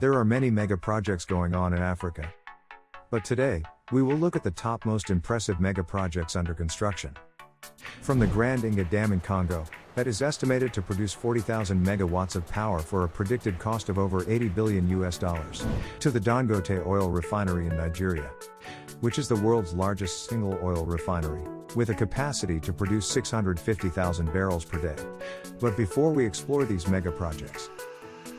There are many mega projects going on in Africa. But today, we will look at the top most impressive mega projects under construction. From the Grand Inga Dam in Congo, that is estimated to produce 40,000 megawatts of power for a predicted cost of over $80 billion, to the Dangote Oil Refinery in Nigeria, which is the world's largest single oil refinery, with a capacity to produce 650,000 barrels per day. But before we explore these mega projects,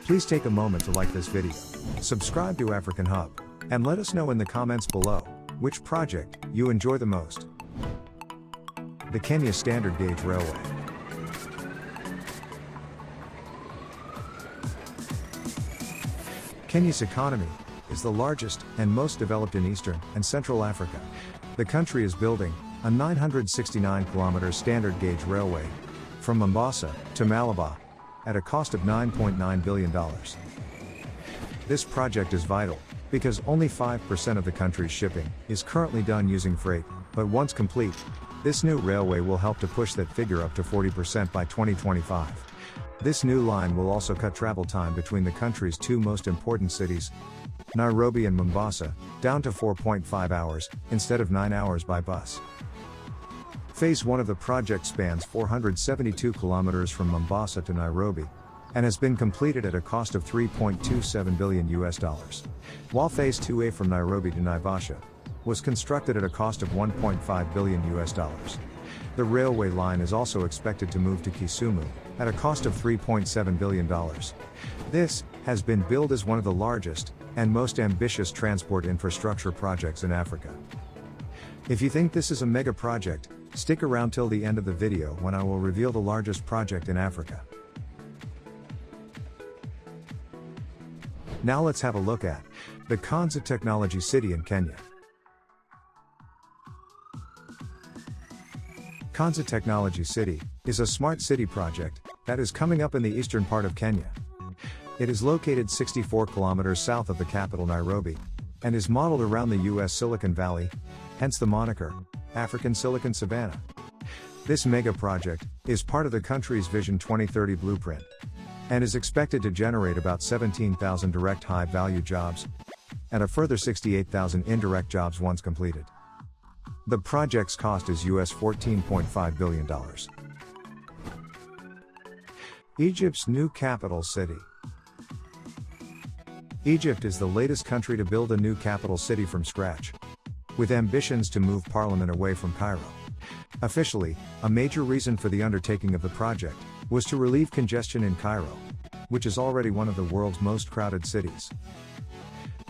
please take a moment to like this video, subscribe to African Hub, and let us know in the comments below, which project you enjoy the most. The Kenya Standard Gauge Railway. Kenya's economy is the largest and most developed in Eastern and Central Africa. The country is building a 969-kilometer standard gauge railway from Mombasa to Malabar at a cost of $9.9 billion. This project is vital because only 5% of the country's shipping is currently done using freight, but once complete, this new railway will help to push that figure up to 40% by 2025. This new line will also cut travel time between the country's two most important cities, Nairobi and Mombasa, down to 4.5 hours, instead of 9 hours by bus. Phase 1 of the project spans 472 kilometers from Mombasa to Nairobi, and has been completed at a cost of $3.27 billion, while Phase 2A from Nairobi to Naivasha was constructed at a cost of $1.5 billion. The railway line is also expected to move to Kisumu at a cost of $3.7 billion. This has been billed as one of the largest and most ambitious transport infrastructure projects in Africa. If you think this is a mega project, stick around till the end of the video when I will reveal the largest project in Africa. Now let's have a look at the Kansa Technology City in Kenya. Kansa Technology City is a smart city project that is coming up in the eastern part of Kenya. It is located 64 kilometers south of the capital Nairobi, and is modeled around the US Silicon Valley, hence the moniker, African Silicon Savannah. This mega project is part of the country's Vision 2030 blueprint, and is expected to generate about 17,000 direct high-value jobs, and a further 68,000 indirect jobs once completed. The project's cost is US $14.5 billion. Egypt's new capital city. Egypt is the latest country to build a new capital city from scratch, with ambitions to move parliament away from Cairo. Officially, a major reason for the undertaking of the project was to relieve congestion in Cairo, which is already one of the world's most crowded cities.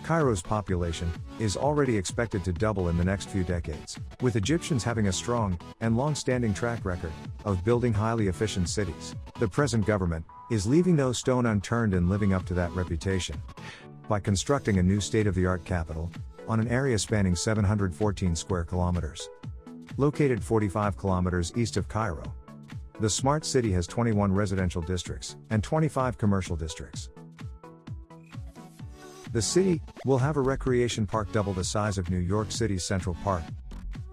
Cairo's population is already expected to double in the next few decades, with Egyptians having a strong and long-standing track record of building highly efficient cities. The present government is leaving no stone unturned in living up to that reputation by constructing a new state-of-the-art capital on an area spanning 714 square kilometers. Located 45 kilometers east of Cairo, the smart city has 21 residential districts and 25 commercial districts. The city will have a recreation park double the size of New York City's Central Park,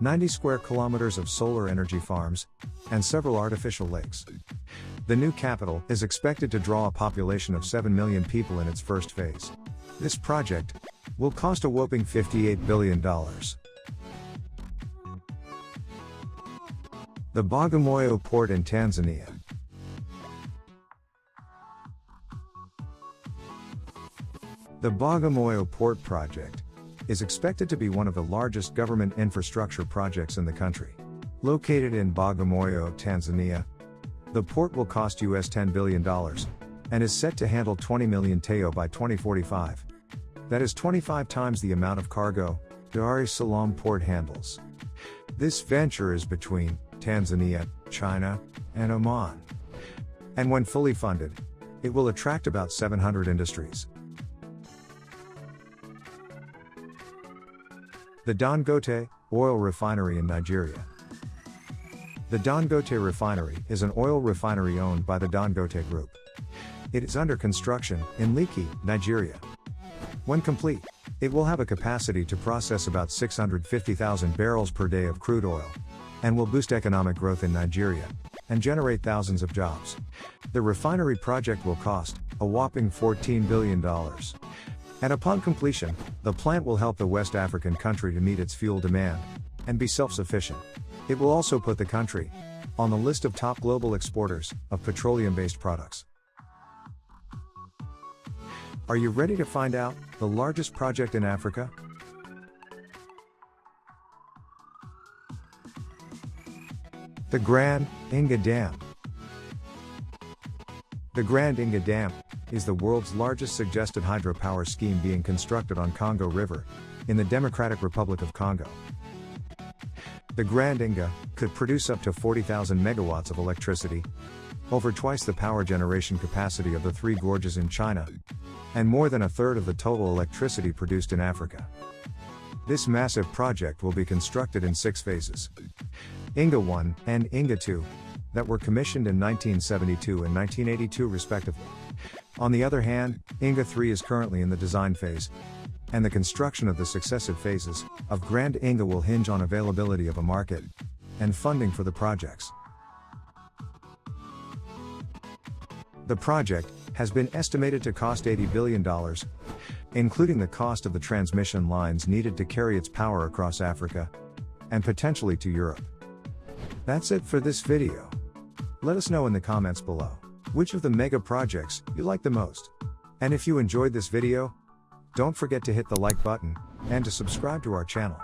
90 square kilometers of solar energy farms, and several artificial lakes. The new capital is expected to draw a population of 7 million people in its first phase. This project will cost a whopping $58 billion. The Bagamoyo Port in Tanzania. The Bagamoyo Port project is expected to be one of the largest government infrastructure projects in the country. Located in Bagamoyo, Tanzania, the port will cost US $10 billion and is set to handle 20 million TEU by 2045. That is 25 times the amount of cargo Dar es Salaam port handles. This venture is between Tanzania, China, and Oman. And when fully funded, it will attract about 700 industries. The Dangote Oil Refinery in Nigeria. The Dangote Refinery is an oil refinery owned by the Dangote Group. It is under construction in Lekki, Nigeria. When complete, it will have a capacity to process about 650,000 barrels per day of crude oil, and will boost economic growth in Nigeria, and generate thousands of jobs. The refinery project will cost a whopping $14 billion. And upon completion, the plant will help the West African country to meet its fuel demand and be self-sufficient. It will also put the country on the list of top global exporters of petroleum-based products. Are you ready to find out the largest project in Africa? The Grand Inga Dam. The Grand Inga Dam is the world's largest suggested hydropower scheme being constructed on Congo River, in the Democratic Republic of Congo. The Grand Inga could produce up to 40,000 megawatts of electricity, over twice the power generation capacity of the Three Gorges in China, and more than a third of the total electricity produced in Africa. This massive project will be constructed in 6 phases. Inga 1 and Inga 2, that were commissioned in 1972 and 1982 respectively. On the other hand, Inga 3 is currently in the design phase, and the construction of the successive phases of Grand Inga will hinge on availability of a market and funding for the projects. The project has been estimated to cost $80 billion, including the cost of the transmission lines needed to carry its power across Africa and potentially to Europe. That's it for this video. Let us know in the comments below which of the mega projects you like the most. And if you enjoyed this video, don't forget to hit the like button and to subscribe to our channel.